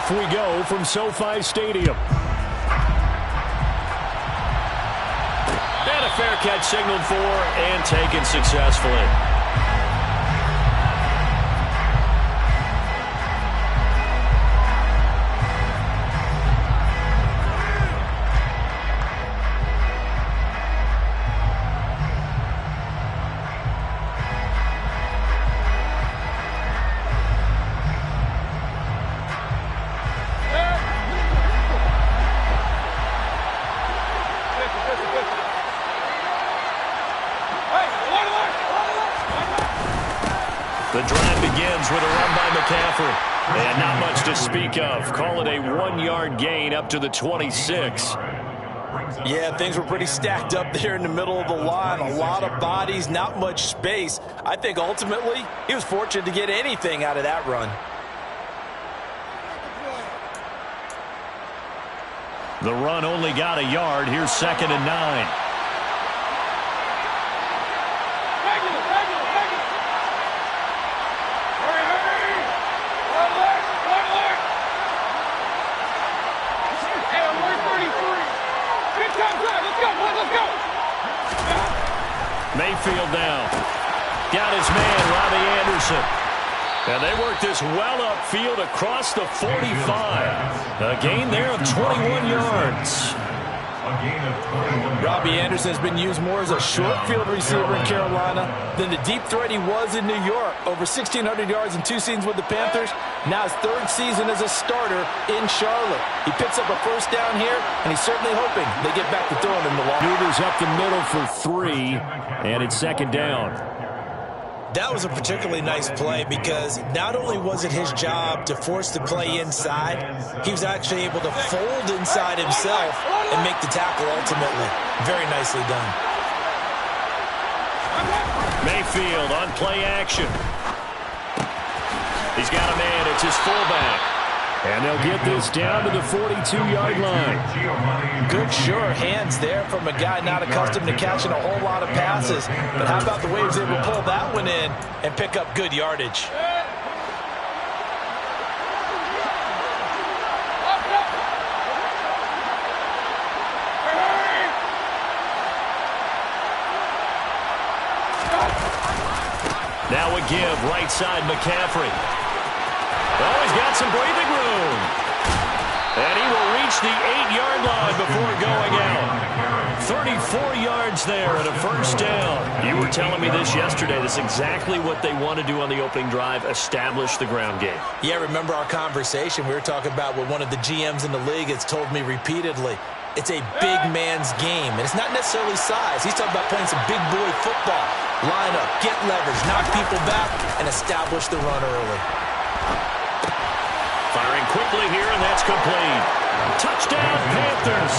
Off we go from SoFi Stadium. And a fair catch signaled for and taken successfully. The drive begins with a run by McCaffrey. And not much to speak of. Call it a 1-yard gain up to the 26. Yeah, things were pretty stacked up there in the middle of the line. A lot of bodies, not much space. I think ultimately he was fortunate to get anything out of that run. The run only got a yard. Here's 2nd and 9. Mayfield down. Got his man, Robbie Anderson. And they work this well upfield across the 45. A gain there of 21 yards. Robbie Anderson has been used more as a short field receiver in Carolina than the deep threat he was in New York. Over 1,600 yards in 2 seasons with the Panthers. Now his 3rd season as a starter in Charlotte. He picks up a first down here, and he's certainly hoping they get back to throwing him the ball. Maneuvers up the middle for 3, and it's 2nd down. That was a particularly nice play because not only was it his job to force the play inside, he was actually able to fold inside himself and make the tackle ultimately. Very nicely done. Mayfield on play action. He's got a man. It's his fullback. And they'll get this down to the 42-yard line. Good, sure hands there from a guy not accustomed to catching a whole lot of passes. But how about the way he was able to pull that one in and pick up good yardage? Now a give, right side, McCaffrey. Oh, he's got some breathing room. And he will reach the 8-yard line before going out. 34 yards there and a first down. You were telling me this yesterday. That's exactly what they want to do on the opening drive, establish the ground game. Yeah, remember our conversation. We were talking about what one of the GMs in the league has told me repeatedly. It's a big man's game, and it's not necessarily size. He's talking about playing some big boy football. Line up, get leverage, knock people back, and establish the run early. Firing quickly here, and that's complete. Touchdown, Panthers.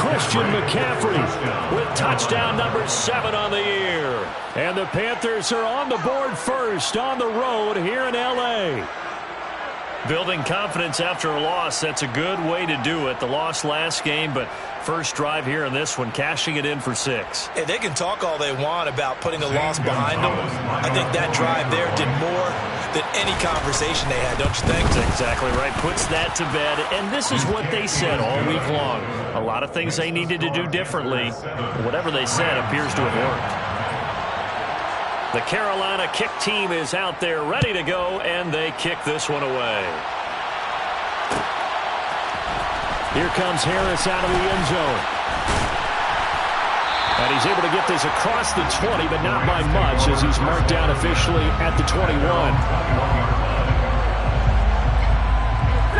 Christian McCaffrey with touchdown number 7 on the year. And the Panthers are on the board first on the road here in L.A. Building confidence after a loss, that's a good way to do it. The loss last game, but first drive here in this one, cashing it in for 6. Hey, they can talk all they want about putting a loss behind them. I think that drive there did more than any conversation they had, don't you think? That's exactly right. Puts that to bed. And this is what they said all week long. A lot of things they needed to do differently. Whatever they said appears to have worked. The Carolina kick team is out there ready to go, and they kick this one away. Here comes Harris out of the end zone. And he's able to get this across the 20, but not by much as he's marked down officially at the 21.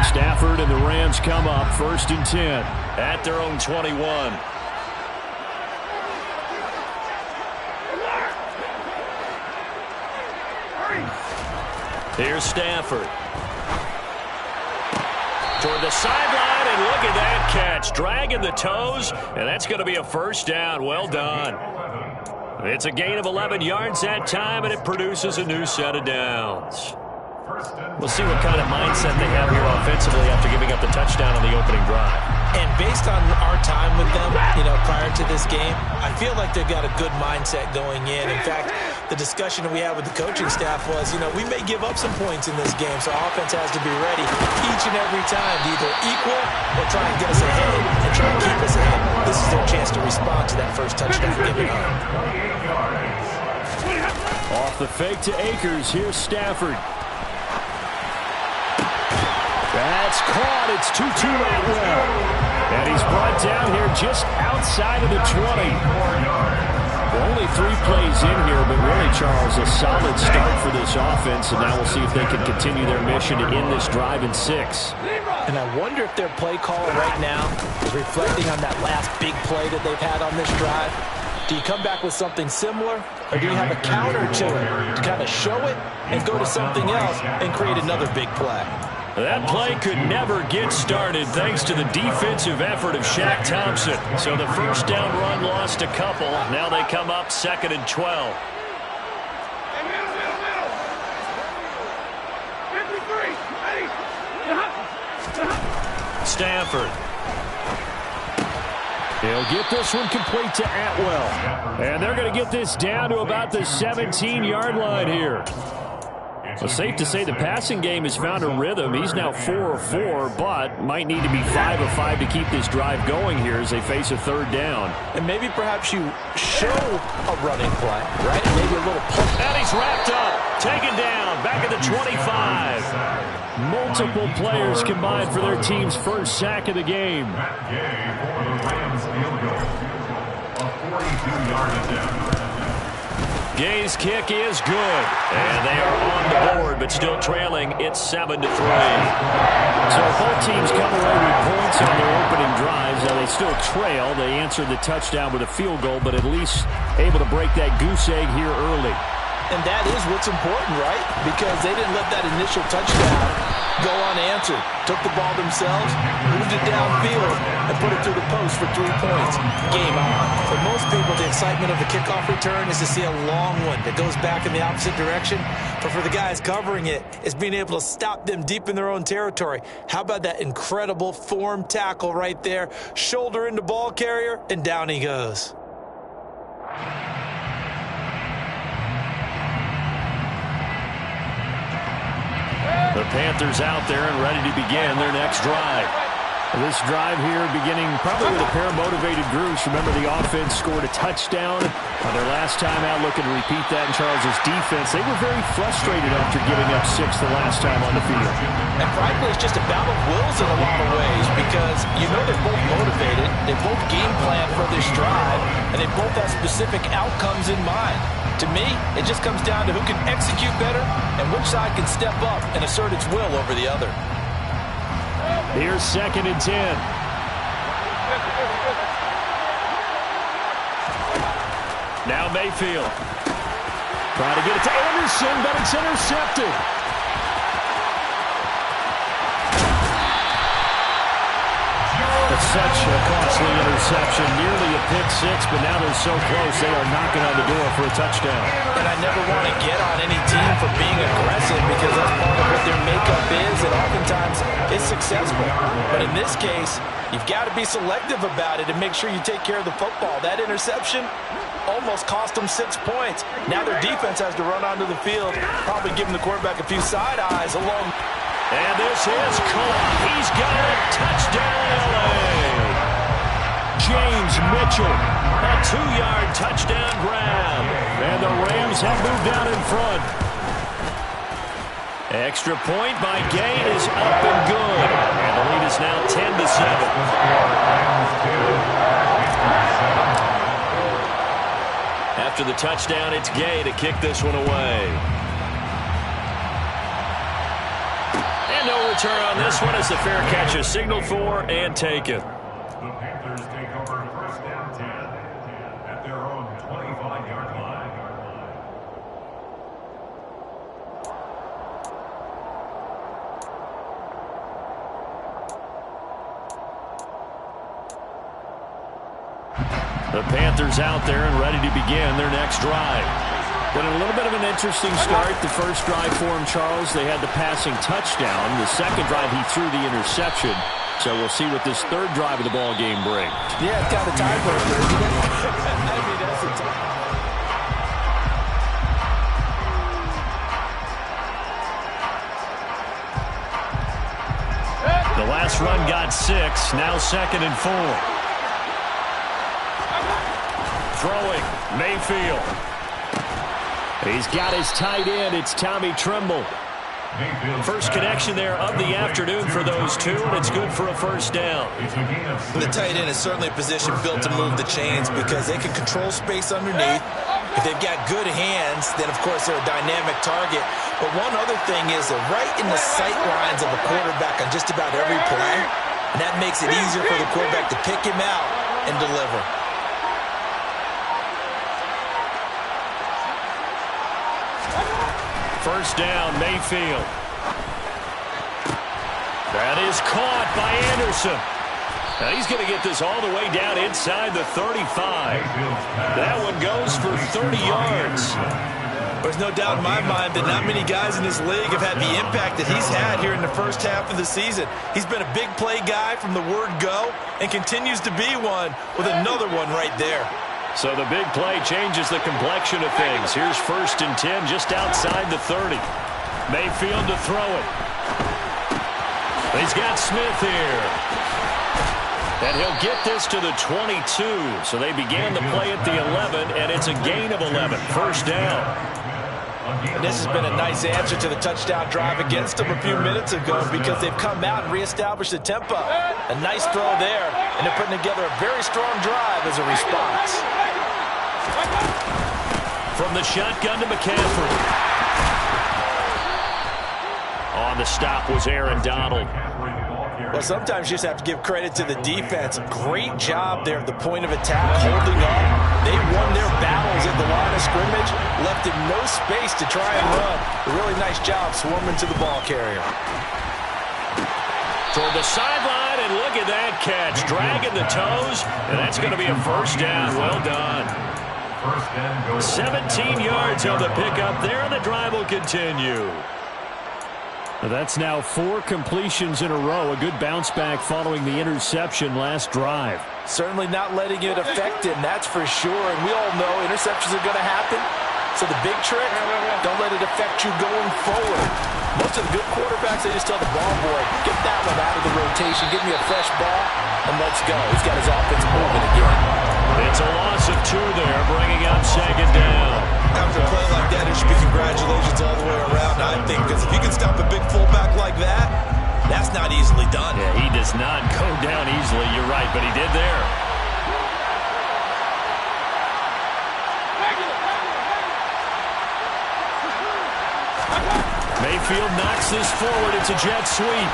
Stafford and the Rams come up 1st and 10 at their own 21. Here's Stafford. Toward the sideline, and look at that catch. Dragging the toes, and that's going to be a first down. Well done. It's a gain of 11 yards that time, and it produces a new set of downs. We'll see what kind of mindset they have here offensively after giving up the touchdown on the opening drive. And based on our time with them, prior to this game, I feel like they've got a good mindset going in. In fact, the discussion that we had with the coaching staff was, we may give up some points in this game, so our offense has to be ready each and every time to either equal or try and get us ahead and try and keep us ahead. This is their chance to respond to that first touchdown given up. Off the fake to Akers, here's Stafford. That's caught. It's 2-2 Atwell. And he's brought down here just outside of the 20. Only 3 plays in here, but really, Charles, a solid start for this offense. And now we'll see if they can continue their mission to end this drive in 6. And I wonder if their play caller right now is reflecting on that last big play that they've had on this drive. Do you come back with something similar, or do you have a counter to it to kind of show it and go to something else and create another big play? That play could never get started thanks to the defensive effort of Shaq Thompson. So the first down run lost a couple. Now they come up 2nd and 12. Stanford. He'll get this one complete to Atwell. And they're going to get this down to about the 17-yard line here. Well, safe to say the passing game has found a rhythm. He's now 4 of 4, but might need to be 5 of 5 to keep this drive going here as they face a 3rd down. And maybe perhaps you show a running play, right? Maybe a little push. And he's wrapped up, taken down, back at the 25. Multiple players combined for their team's first sack of the game. Gay's kick is good, and they are on the board, but still trailing. It's 7-3. So both teams come away with points on their opening drives. Now they still trail. They answered the touchdown with a field goal, but at least able to break that goose egg here early. And that is what's important, right? Because they didn't let that initial touchdown go unanswered. Took the ball themselves, moved it downfield, and put it through the post for 3 points. Game on. For most people, the excitement of the kickoff return is to see a long one that goes back in the opposite direction. But for the guys covering it, it's being able to stop them deep in their own territory. How about that incredible form tackle right there? Shoulder into ball carrier, and down he goes. The Panthers out there and ready to begin their next drive. This drive here beginning probably with a pair of motivated groups. Remember, the offense scored a touchdown on their last time out, looking to repeat that in Charles's defense. They were very frustrated after giving up 6 the last time on the field. And frankly, it's just a battle of wills in a lot of ways because they're both motivated, they both game plan for this drive, and they both have specific outcomes in mind. To me, it just comes down to who can execute better and which side can step up and assert its will over the other. Here's 2nd and 10. Now Mayfield. Trying to get it to Anderson, but it's intercepted. It's such a costly interception, nearly a pick 6, but now they're so close they are knocking on the door for a touchdown. And I never want to get on any team for being aggressive because that's part of what their makeup is, and oftentimes it's successful. But in this case, you've got to be selective about it and make sure you take care of the football. That interception almost cost them 6 points. Now their defense has to run onto the field, probably giving the quarterback a few side eyes along. And this is caught. He's got it. Touchdown, LA. James Mitchell, a 2-yard touchdown grab. And the Rams have moved down in front. Extra point by Gay is up and good. And the lead is now 10-7. After the touchdown, it's Gay to kick this one away. And no return on this one as the fair catch is signaled for and taken. The Panthers take over first down 10 at their own 25-yard line. The Panthers out there and ready to begin their next drive. But a little bit of an interesting start. The first drive for him, Charles, they had the passing touchdown. The second drive, he threw the interception. So we'll see what this third drive of the ball game brings. Yeah, it's kind of tiebreaker, isn't it? I mean, that's a tie. The last run got 6. Now 2nd and 4. Throwing, Mayfield. He's got his tight end. It's Tommy Tremble. First connection there of the afternoon for those two, and it's good for a first down. The tight end is certainly a position built to move the chains because they can control space underneath. If they've got good hands, then, of course, they're a dynamic target. But one other thing is they're right in the sight lines of a quarterback on just about every play, and that makes it easier for the quarterback to pick him out and deliver. First down, Mayfield. That is caught by Anderson. Now he's going to get this all the way down inside the 35. That one goes for 30 yards. There's no doubt in my mind that not many guys in this league have had the impact that he's had here in the first half of the season. He's been a big play guy from the word go and continues to be one with another one right there. So the big play changes the complexion of things. Here's 1st and 10 just outside the 30. Mayfield to throw it. He's got Smith here. And he'll get this to the 22. So they began the play at the 11, and it's a gain of 11. First down. And this has been a nice answer to the touchdown drive against them a few minutes ago because they've come out and reestablished the tempo. A nice throw there, and they're putting together a very strong drive as a response. From the shotgun to McCaffrey. On the stop was Aaron Donald. Well, sometimes you just have to give credit to the defense. Great job there at the point of attack, holding up. They won their battles at the line of scrimmage, left him no space to try and run. A really nice job swarming to the ball carrier. Toward the sideline, and look at that catch. Dragging the toes, and that's going to be a first down. Well done. 17 yards on the pickup there, and the drive will continue. That's now 4 completions in a row. A good bounce back following the interception last drive. Certainly not letting it affect him, that's for sure. And we all know interceptions are going to happen. So the big trick, don't let it affect you going forward. Most of the good quarterbacks, they just tell the ball boy, get that one out of the rotation, give me a fresh ball, and let's go. He's got his offense moving again. It's a loss of 2 there, bringing up 2nd down. After a play like that, it should be congratulations all the way around, I think, because if you can stop a big fullback like that, that's not easily done. Yeah, he does not go down easily, you're right, but he did there. Mayfield knocks this forward. It's a jet sweep.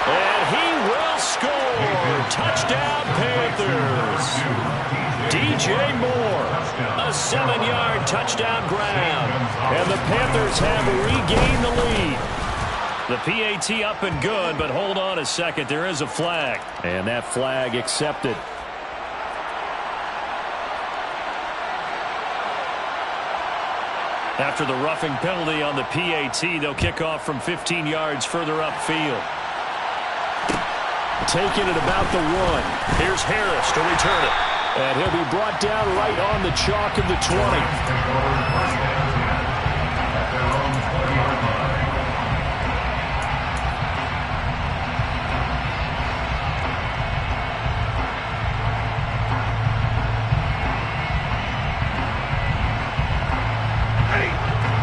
And he will score. Touchdown, Panthers. DJ Moore, a 7-yard touchdown grab. And the Panthers have regained the lead. The PAT up and good, but hold on a second. There is a flag. And that flag accepted. After the roughing penalty on the PAT, they'll kick off from 15 yards further upfield. Taking it about the 1. Here's Harris to return it. And he'll be brought down right on the chalk of the 20.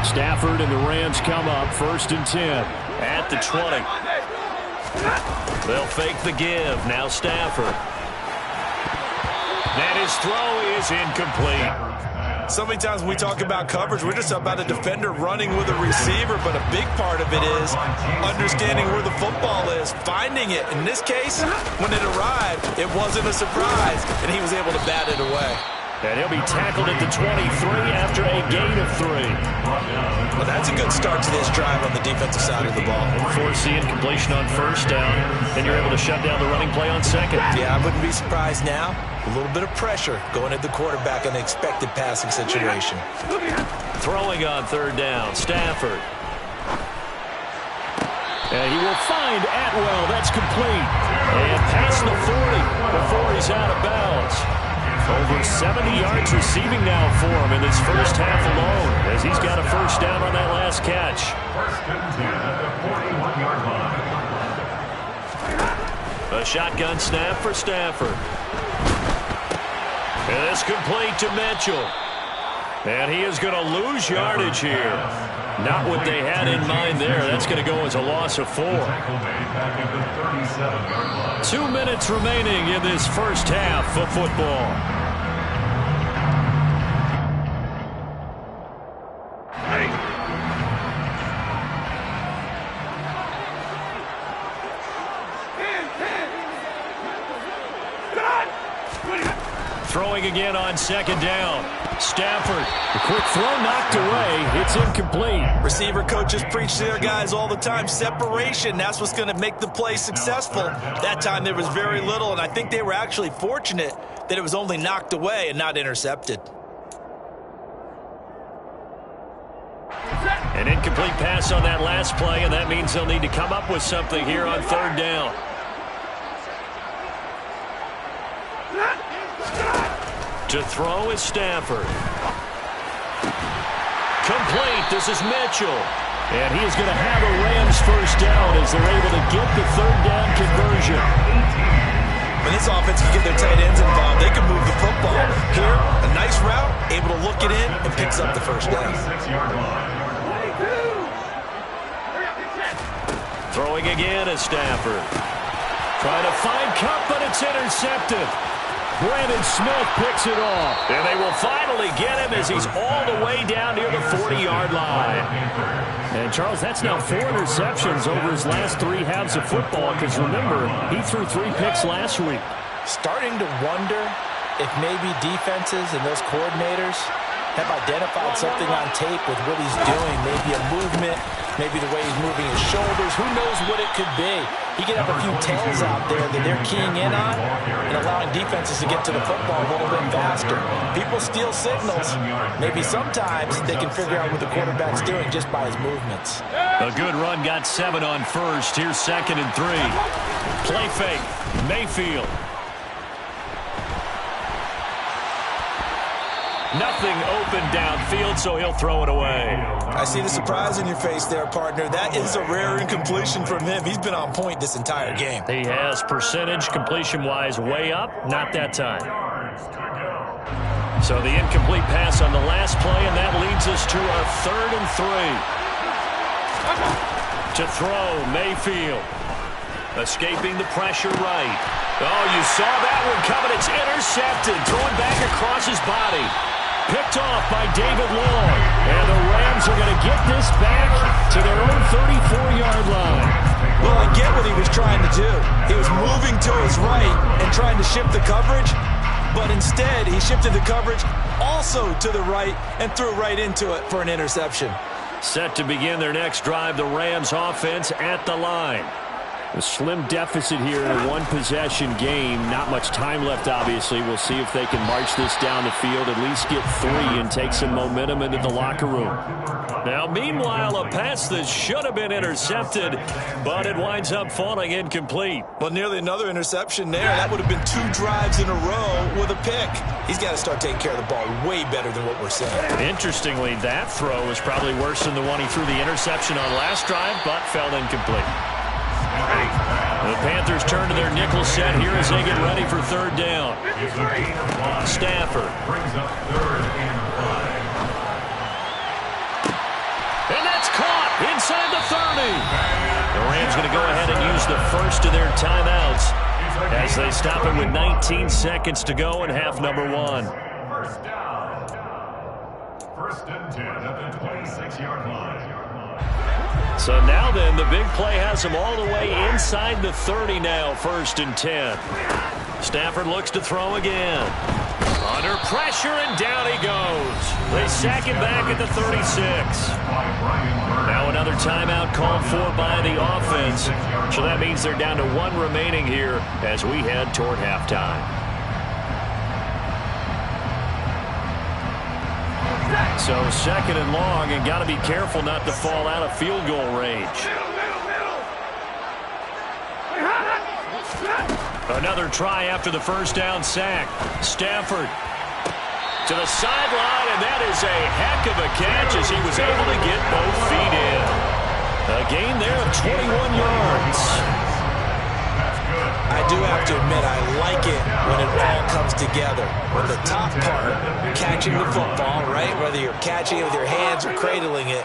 Stafford and the Rams come up 1st and 10 at the 20. They'll fake the give. Now Stafford. And his throw is incomplete. So many times when we talk about coverage, we're just about a defender running with a receiver, but a big part of it is understanding where the football is, finding it. In this case, when it arrived, it wasn't a surprise, and he was able to bat it away. And he'll be tackled at the 23 after a gain of 3. Well, that's a good start to this drive on the defensive side of the ball. Foreseeing completion on 1st down, and you're able to shut down the running play on 2nd. Yeah, I wouldn't be surprised now. A little bit of pressure going at the quarterback in an expected passing situation. Throwing on 3rd down, Stafford. And he will find Atwell. That's complete. And past the 40 before he's out of bounds. Over 70 yards receiving now for him in this first half alone, as he's got a first down on that last catch. First and 10 at the 41-yard line. A shotgun snap for Stafford. And it's complete to Mitchell. And he is going to lose yardage here. Not what they had in mind there. That's going to go as a loss of 4. 2 minutes remaining in this first half of football. Throwing again on second down. Stafford, the quick throw knocked away. It's incomplete. Receiver coaches preach to their guys all the time. Separation, that's what's going to make the play successful. That time there was very little, and I think they were actually fortunate that it was only knocked away and not intercepted. An incomplete pass on that last play, and that means they'll need to come up with something here on third down. To throw is Stafford. Complete. This is Mitchell. And he is going to have a Rams first down as they're able to get the third down conversion. When this offense can get their tight ends involved, they can move the football. Here, a nice route, able to look it in, and picks up the first down. Throwing again is Stafford. Trying to find Cup, but it's intercepted. Brandon Smith picks it off. And they will finally get him as he's all the way down near the 40-yard line. And, Charles, that's now 4 interceptions over his last 3 halves of football, because, remember, he threw 3 picks last week. Starting to wonder if maybe defenses and those coordinators have identified something on tape with what he's doing. Maybe a movement, maybe the way he's moving his shoulders. Who knows what it could be? He could have a few tails out there that they're keying in on and allowing defenses to get to the football a little bit faster. People steal signals. Maybe sometimes they can figure out what the quarterback's doing just by his movements. A good run, got 7 on first. Here's 2nd and 3. Play fake. Mayfield. Nothing open downfield, so he'll throw it away. I see the surprise in your face there, partner. That is a rare incompletion from him. He's been on point this entire game. He has percentage completion-wise way up, not that time. So the incomplete pass on the last play, and that leads us to our 3rd and 3. To throw, Mayfield. Escaping the pressure right. Oh, you saw that one coming. It's intercepted. Throwing back across his body. Picked off by David Long. And the Rams are going to get this back to their own 34-yard line. Well, I get what he was trying to do. He was moving to his right and trying to shift the coverage. But instead, he shifted the coverage also to the right and threw right into it for an interception. Set to begin their next drive, the Rams offense at the line. A slim deficit here in a one-possession game. Not much time left, obviously. We'll see if they can march this down the field, at least get 3 and take some momentum into the locker room. Now, meanwhile, a pass that should have been intercepted, but it winds up falling incomplete. Well, nearly another interception there. That would have been 2 drives in a row with a pick. He's got to start taking care of the ball way better than what we're seeing. Interestingly, that throw was probably worse than the one he threw the interception on last drive, but fell incomplete. The Panthers turn to their nickel set here as they get ready for 3rd down. Stafford. And that's caught inside the 30. The Rams going to go ahead and use the first of their timeouts as they stop it with 19 seconds to go in half number 1. First down. 1st and 10 at the 26-yard line. So now then, the big play has them all the way inside the 30 now, 1st and 10. Stafford looks to throw again. Under pressure, and down he goes. They sack him back at the 36. Now another timeout called for by the offense. So that means they're down to 1 remaining here as we head toward halftime. So 2nd and long, and got to be careful not to fall out of field goal range. Another try after the first down sack. Stafford to the sideline, and that is a heck of a catch as he was able to get both feet in. A gain there of 21 yards. I do have to admit, I like it when it all comes together. When the top part, catching the football, right, whether you're catching it with your hands or cradling it,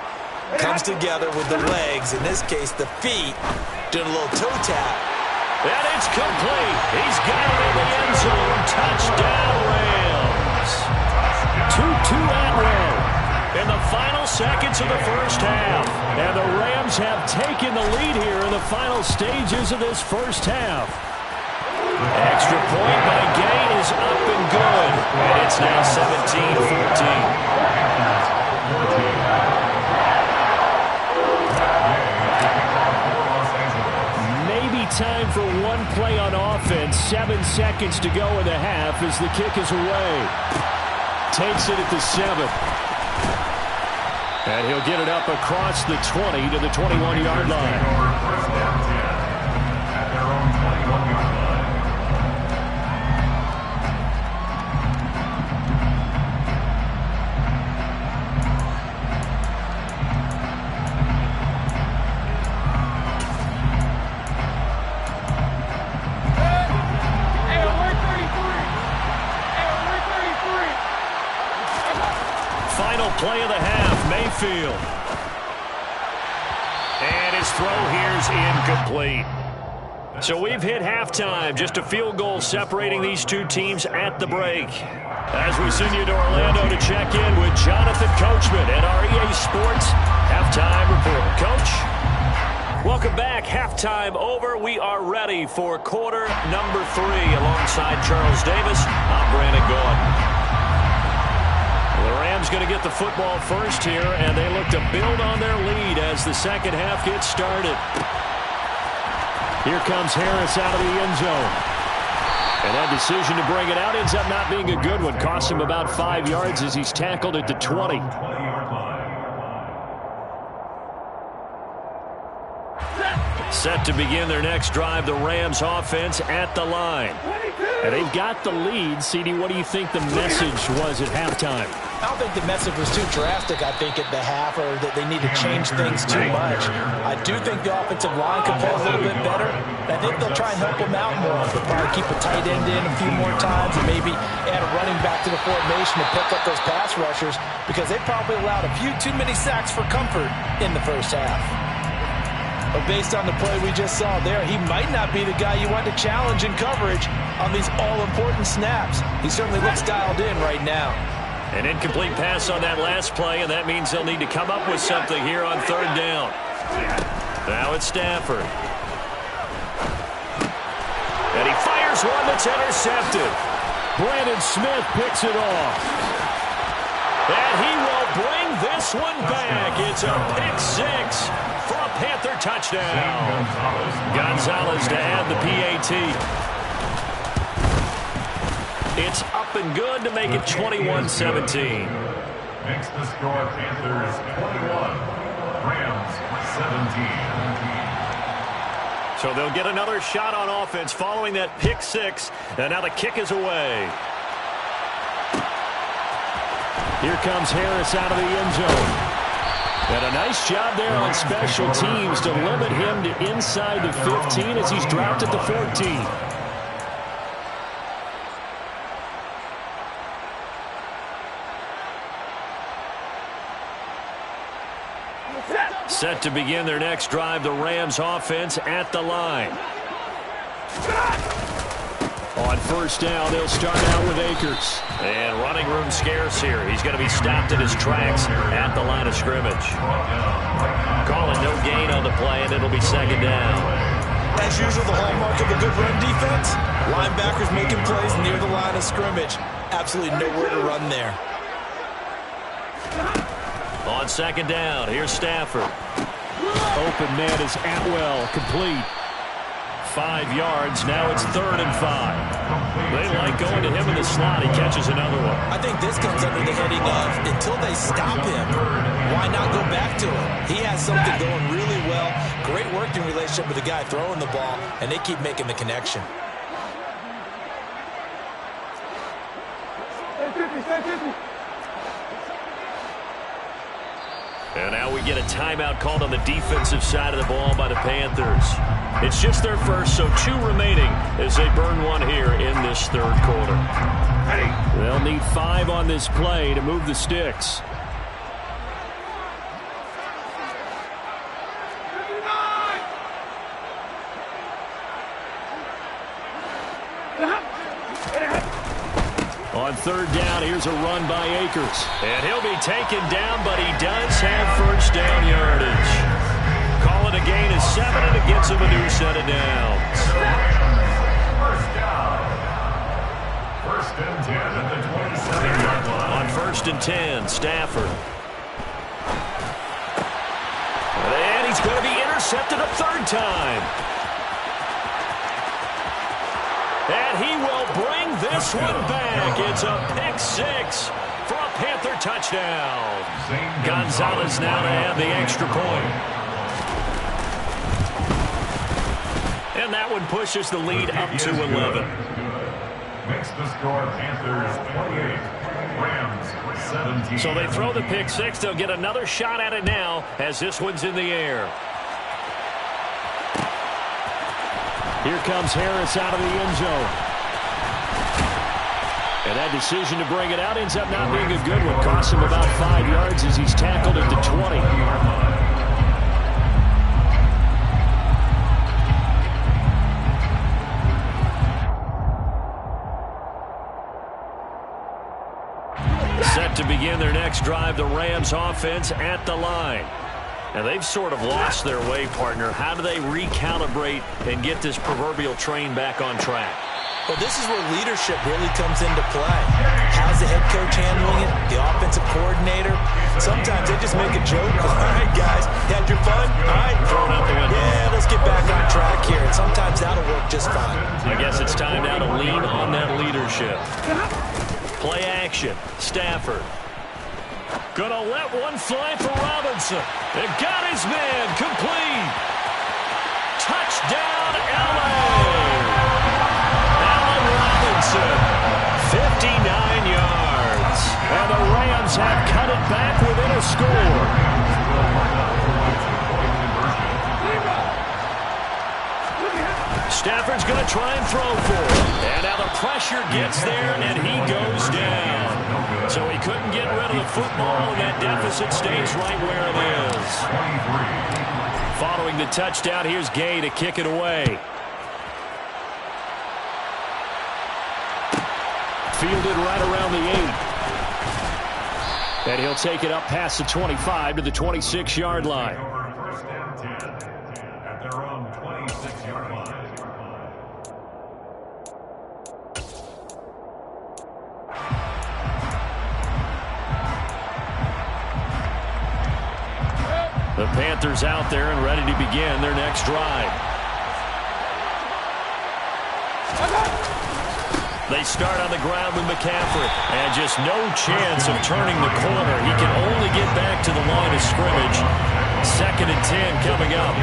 comes together with the legs, in this case the feet, doing a little toe tap. And it's complete. He's got it in the end zone. Touchdown, Rams. 2-2 Atwell in the final seconds of the first half. And the Rams have taken the lead here in the final stages of this first half. Extra point by Gain is up and good. And it's now 17-14. Time for one play on offense. 7 seconds to go in the half as the kick is away. Takes it at the 7. And he'll get it up across the 20 to the 21-yard line. Play of the half, Mayfield. And his throw here's incomplete. So we've hit halftime. Just a field goal separating these two teams at the break. As we send you to Orlando to check in with Jonathan Coachman at our EA Sports Halftime Report. Coach, welcome back. Halftime over. We are ready for quarter number 3. Alongside Charles Davis, I'm Brandon Gordon. The Rams going to get the football first here, and they look to build on their lead as the second half gets started. Here comes Harris out of the end zone. And that decision to bring it out ends up not being a good one. Costs him about 5 yards as he's tackled at the 20. Set to begin their next drive, the Rams offense at the line. And they've got the lead. CD, what do you think the message was at halftime? I don't think the message was too drastic, I think, at the half, or that they need to change things too much. I do think the offensive line could play a little bit better. I think they'll try and help them out more. They'll probably keep a tight end in a few more times and maybe add a running back to the formation to pick up those pass rushers, because they probably allowed a few too many sacks for comfort in the first half. But based on the play we just saw there, he might not be the guy you want to challenge in coverage on these all-important snaps. He certainly looks dialed in right now. An incomplete pass on that last play, and that means they'll need to come up with something here on third down. Now it's Stafford. And he fires one that's intercepted. Brandon Smith picks it off. And he will bring this one back. It's a pick 6 for a Panther touchdown. Gonzalez to add the PAT. It's up and good to make it 21-17. Makes the score Panthers 21, Rams 17. So they'll get another shot on offense following that pick 6. And now the kick is away. Here comes Harris out of the end zone. And a nice job there on special teams to limit him to inside the 15 as he's dropped at the 14. Set to begin their next drive, the Rams offense at the line. On first down, they'll start out with Akers. And running room scarce here. He's going to be stopped in his tracks at the line of scrimmage. Calling no gain on the play, and it'll be second down. As usual, the hallmark of a good run defense, linebackers making plays near the line of scrimmage. Absolutely nowhere to run there. On second down, here's Stafford. Open man is Atwell, complete. 5 yards, now it's 3rd and 5. They like going to him in the slot. He catches another one. I think this comes under the heading of, until they stop him, why not go back to him? He has something going really well. Great working relationship with the guy throwing the ball, and they keep making the connection. And now we get a timeout called on the defensive side of the ball by the Panthers. It's just their first, so 2 remaining as they burn one here in this third quarter. They'll need 5 on this play to move the sticks. On third down, here's a run by Akers. And he'll be taken down, but he does have first down yardage. Call it a gain of 7, and it gets him a new set of downs. First down. First and 10 at the 27-yard line. On first and 10, Stafford. And he's going to be intercepted a third time. And he will bring this one back. It's a pick 6 for a Panther touchdown. Gonzalez now to have the extra point. And that one pushes the lead up to 11. Makes the score Panthers 28, Rams 17. So they throw the pick 6. They'll get another shot at it now as this one's in the air. Here comes Harris out of the end zone. And that decision to bring it out ends up not being a good one. Costs him about 5 yards as he's tackled at the 20. Set to begin their next drive, the Rams offense at the line. Now, they've sort of lost their way, partner. How do they recalibrate and get this proverbial train back on track? Well, this is where leadership really comes into play. How's the head coach handling it? The offensive coordinator? Sometimes they just make a joke. All right, guys, you had your fun? All right. Throw it out the window. Yeah, let's get back on track here. And sometimes that'll work just fine. I guess it's time now to lean on that leadership. Play action. Stafford. Gonna let one fly for Robinson. It got his man complete. Touchdown, LA. Allen Robinson, 59 yards. And the Rams have cut it back within a score. Stafford's going to try and throw for it. And now the pressure gets there, and he goes down. So he couldn't get rid of the football, and that deficit stays right where it is. Following the touchdown, here's Gay to kick it away. Fielded right around the 8. And he'll take it up past the 25 to the 26-yard line. First and 10 at their own 26-yard line. The Panthers out there and ready to begin their next drive. They start on the ground with McCaffrey. And just no chance of turning the corner. He can only get back to the line of scrimmage. 2nd and 10 coming up.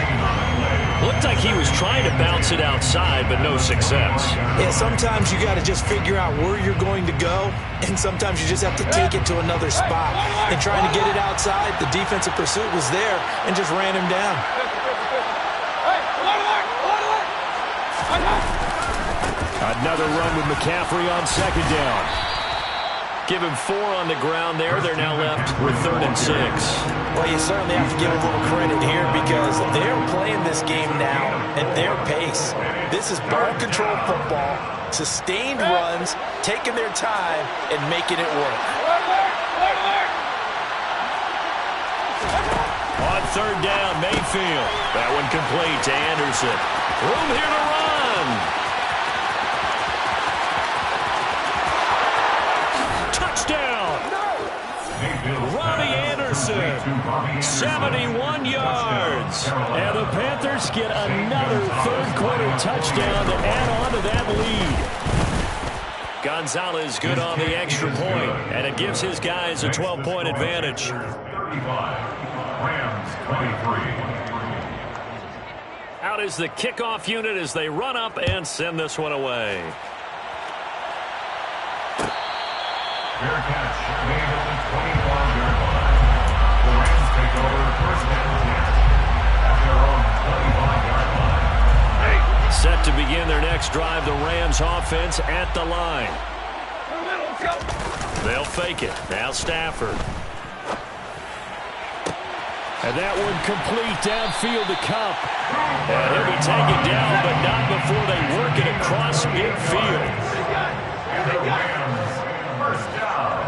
Looked like he was trying to bounce it outside, but no success. Yeah, sometimes you got to just figure out where you're going to go, and sometimes you just have to take it to another spot. And trying to get it outside, the defensive pursuit was there and just ran him down. Another run with McCaffrey on 2nd down. Give him 4 on the ground there. They're now left with 3rd and 6. Well, you certainly have to give a little credit here because they're playing this game now at their pace. This is ball control football, sustained runs, taking their time, and making it work. On 3rd down, Mayfield. That one complete to Anderson. Room here to run. Touchdown! Robbie Anderson, 71 yards. And the Panthers get another third-quarter touchdown to add on to that lead. Gonzalez good on the extra point, and it gives his guys a 12-point advantage. 35, Rams 23. Out is the kickoff unit as they run up and send this one away. Here Set to begin their next drive, the Rams offense at the line. They'll fake it. Now Stafford. And that one complete downfield to Cup. And he'll be taken down, but not before they work it across midfield. First down.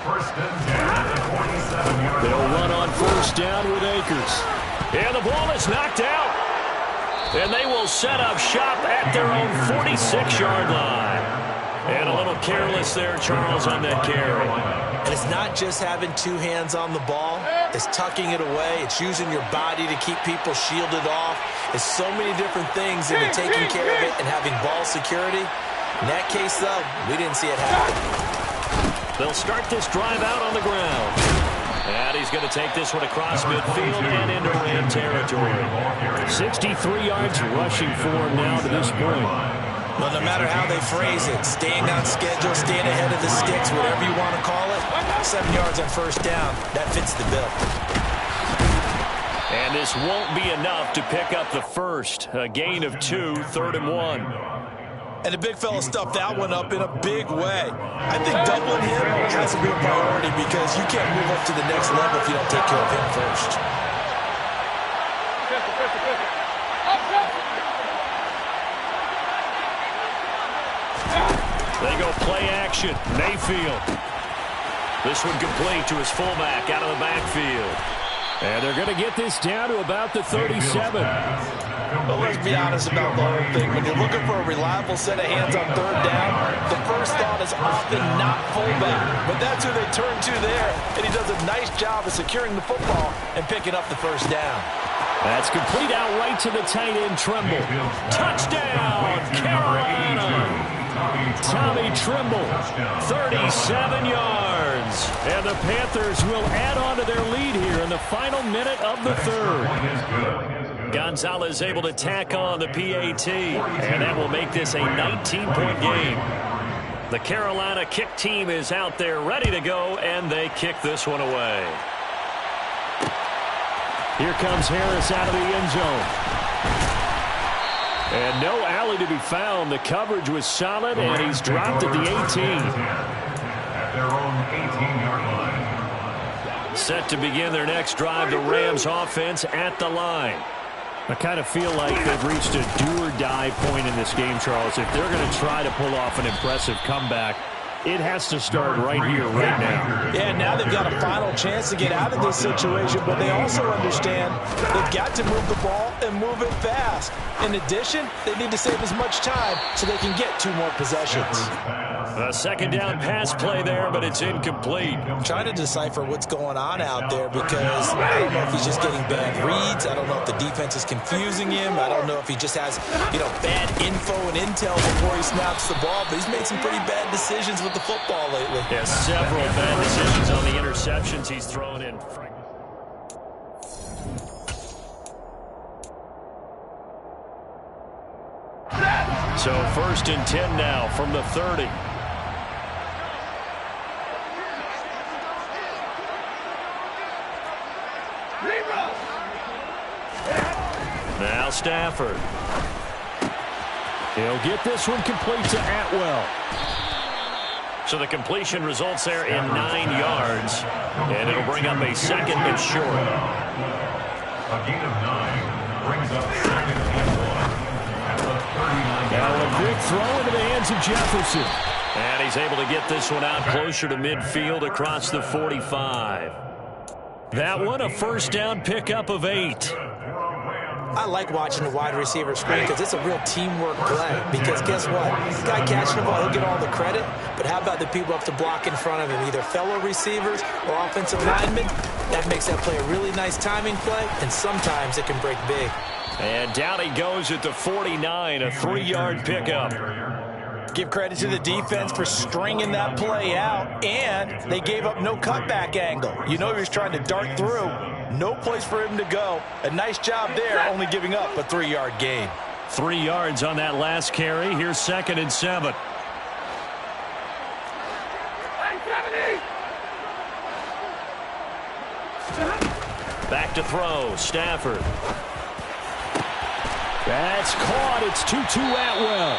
First and 10 at the 47-yard line. They'll run on first down with Akers. And the ball is knocked out. And they will set up shop at their own 46-yard line. And a little careless there, Charles, on that carry. And it's not just having two hands on the ball. It's tucking it away. It's using your body to keep people shielded off. It's so many different things into taking care of it and having ball security. In that case, though, we didn't see it happen. They'll start this drive out on the ground. And he's going to take this one across midfield and into Ram territory. 63 yards rushing for him now to this point. Well, no matter how they phrase it, staying on schedule, staying ahead of the sticks, whatever you want to call it, 7 yards on first down, that fits the bill. And this won't be enough to pick up the first. A gain of 2, 3rd and 1. And the big fella stuffed that one up in a big way. I think doubling him has to be a priority because you can't move up to the next level if you don't take care of him first. They go play action. Mayfield. This one complete to his fullback out of the backfield. And they're going to get this down to about the 37. But let's be honest about the whole thing. When you're looking for a reliable set of hands on third down, the first thought is often not fullback. But that's who they turn to there. And he does a nice job of securing the football and picking up the first down. That's complete out right to the tight end, Trimble. Touchdown, Carolina. Tommy Trimble, 37 yards. And the Panthers will add on to their lead here in the final minute of the third. Gonzalez able to tack on the PAT, and that will make this a 19-point game. The Carolina kick team is out there ready to go, and they kick this one away. Here comes Harris out of the end zone. And no alley to be found. The coverage was solid, and he's dropped at the 18. At their own 18-yard line. Set to begin their next drive, the Rams offense at the line. I kind of feel like they've reached a do-or-die point in this game, Charles. If they're going to try to pull off an impressive comeback, it has to start right here, right now. Yeah, now they've got a final chance to get out of this situation, but they also understand they've got to move the ball and move it fast. In addition, they need to save as much time so they can get 2 more possessions. A second down pass play there, but it's incomplete. I'm trying to decipher what's going on out there because I don't know if he's just getting bad reads. I don't know if the defense is confusing him. I don't know if he just has, bad info and intel before he snaps the ball, but he's made some pretty bad decisions with the football lately. Yeah, several bad decisions on the interceptions he's thrown in. So 1st and 10 now from the 30. Now Stafford. He'll get this one complete to Atwell. So the completion results there in 9 yards, and it'll bring up a second and short. A gain of 9 brings up 2nd and 1 at the 39. Now a quick throw into the hands of Jefferson. And he's able to get this one out closer to midfield across the 45. That one a first down pickup of 8. I like watching the wide receiver screen because it's a real teamwork play. Because guess what? The guy catching the ball, he'll get all the credit. But how about the people up to block in front of him, either fellow receivers or offensive linemen? That makes that play a really nice timing play, and sometimes it can break big. And down he goes at the 49, a 3-yard pickup. Give credit to the defense for stringing that play out, and they gave up no cutback angle. He was trying to dart through. No place for him to go. A nice job there, only giving up a 3-yard gain. 3 yards on that last carry. Here's 2nd and 7. Back to throw, Stafford. That's caught. It's 2-2 Atwell.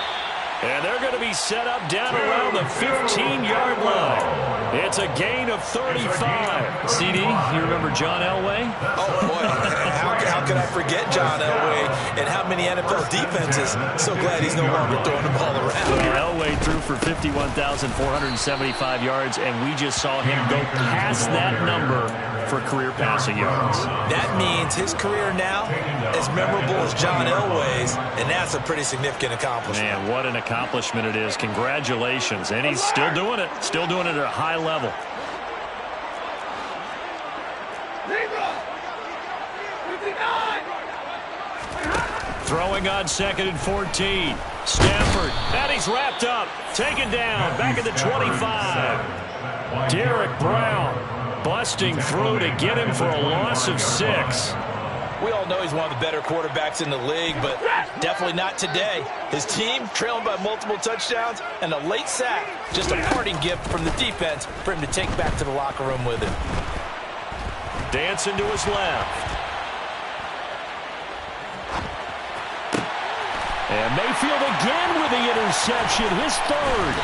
And they're going to be set up down around the 15-yard line. It's a gain of 35. CD, you remember John Elway? Oh, boy. How could I forget John Elway and how many NFL defenses? So glad he's no longer throwing the ball around. Well, Elway threw for 51,475 yards, and we just saw him go past that number for career passing yards. That means his career now is memorable as John Elway's, and that's a pretty significant accomplishment. Man, what an accomplishment it is. Congratulations. And he's still doing it. Still doing it at a high level. Throwing on 2nd and 14. Stafford. And he's wrapped up. Taken down. Back at the 25. Derek Brown busting through to get him for a loss of 6. We all know he's one of the better quarterbacks in the league, but definitely not today. His team trailing by multiple touchdowns and a late sack. Just a parting gift from the defense for him to take back to the locker room with him. Dancing to his left. And Mayfield again with the interception, his third.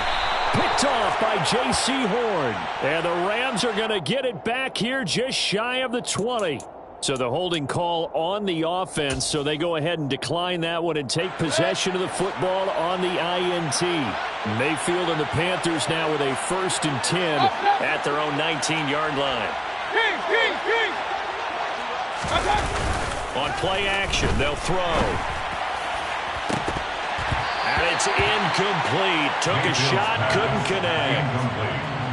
Picked off by J.C. Horn. And the Rams are going to get it back here just shy of the 20. So the holding call on the offense, so they go ahead and decline that one and take possession of the football on the INT. Mayfield and the Panthers now with a 1st and 10 at their own 19-yard line. On play action, they'll throw. And it's incomplete. Took a shot, couldn't connect.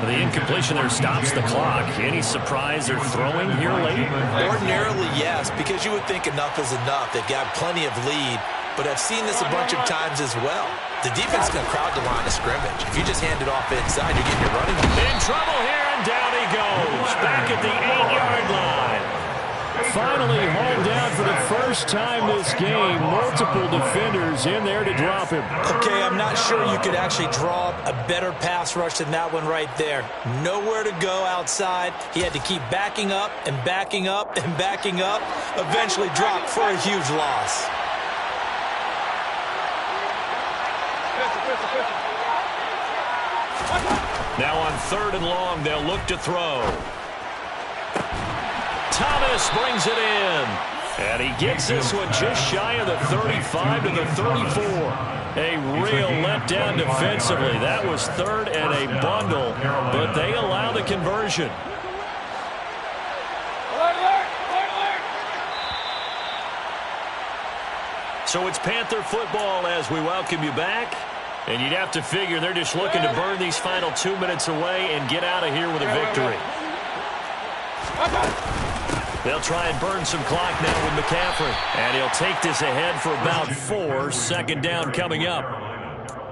The incompletion there stops the clock. Any surprise they're throwing here late? Ordinarily, yes, because you would think enough is enough. They've got plenty of lead, but I've seen this a bunch of times as well. The defense is going to crowd the line of scrimmage. If you just hand it off inside, you're getting your running back. In trouble here, and down he goes. Back at the 8-yard line. Finally hauled down for the first time this game. Multiple defenders in there to drop him. Okay, I'm not sure you could actually draw a better pass rush than that one right there. Nowhere to go outside. He had to keep backing up and backing up and backing up. Eventually dropped for a huge loss. Now on 3rd and long, they'll look to throw. Thomas brings it in. And he gets this one just shy of the 35 to the 34. A real letdown defensively. That was 3rd and a bundle, but they allow the conversion. So it's Panther football as we welcome you back. And you'd have to figure they're just looking to burn these final 2 minutes away and get out of here with a victory. They'll try and burn some clock now with McCaffrey. And he'll take this ahead for about 4. 2nd down coming up.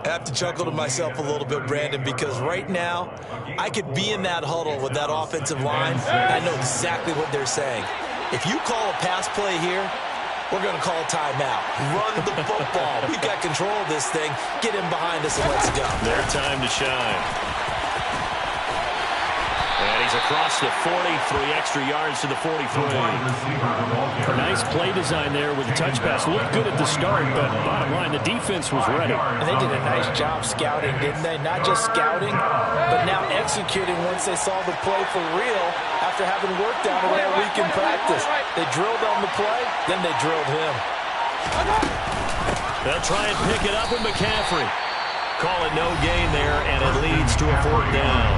I have to chuckle to myself a little bit, Brandon, because right now I could be in that huddle with that offensive line. I know exactly what they're saying. If you call a pass play here, we're going to call a timeout. Run the football. We've got control of this thing. Get him behind us and let's go. Their time to shine. And he's across the 40, 3 extra yards to the 43. A nice play design there with the touch pass. Looked good at the start, but bottom line, the defense was ready. And they did a nice job scouting, didn't they? Not just scouting, but now executing once they saw the play for real after having worked on it all week in practice. They drilled on the play, then they drilled him. They'll try and pick it up with McCaffrey. Call it no gain there, and it leads to a 4th down.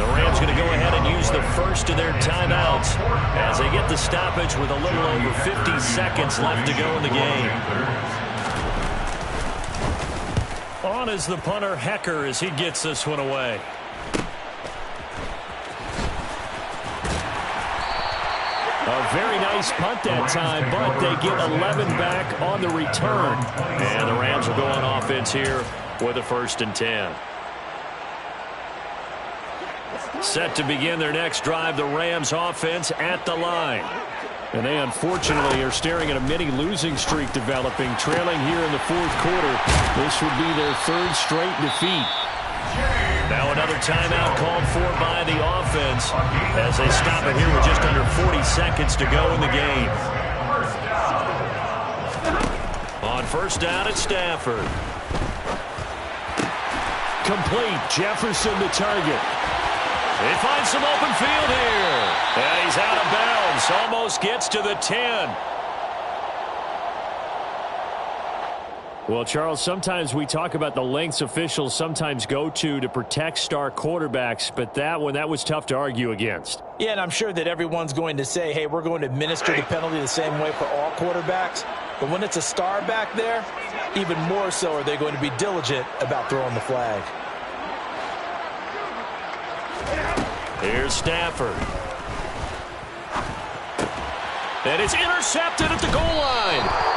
The Rams going to go ahead and use the first of their timeouts as they get the stoppage with a little over 50 seconds left to go in the game. On is the punter, Hecker, as he gets this one away. A very nice punt that time, but they get 11 back on the return. And the Rams will go on offense here with a 1st and 10. Set to begin their next drive, the Rams offense at the line. And they unfortunately are staring at a mini losing streak developing, trailing here in the 4th quarter. This would be their 3rd straight defeat. Now another timeout called for by the offense as they stop it here with just under 40 seconds to go in the game. On first down at Stafford. Complete. Jefferson the target. He finds some open field here. And he's out of bounds. Almost gets to the 10. Well, Charles, sometimes we talk about the lengths officials sometimes go to protect star quarterbacks, but that was tough to argue against. Yeah, and I'm sure that everyone's going to say, hey, we're going to administer the penalty the same way for all quarterbacks. But when it's a star back there, even more so are they going to be diligent about throwing the flag. Here's Stafford. And it's intercepted at the goal line.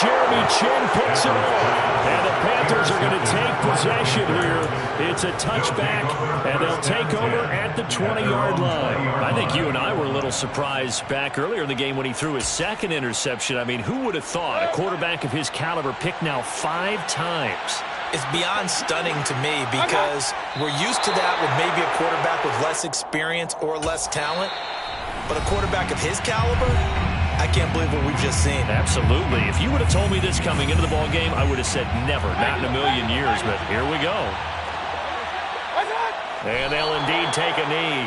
Jeremy Chin picks it off. And the Panthers are going to take possession here. It's a touchback, and they'll take over at the 20-yard line. I think you and I were a little surprised back earlier in the game when he threw his second interception. I mean, who would have thought a quarterback of his caliber picked now 5 times? It's beyond stunning to me because we're used to that with maybe a quarterback with less experience or less talent. But a quarterback of his caliber, I can't believe what we've just seen. Absolutely. If you would have told me this coming into the ball game, I would have said never, not in a million years. But here we go. And they'll indeed take a knee.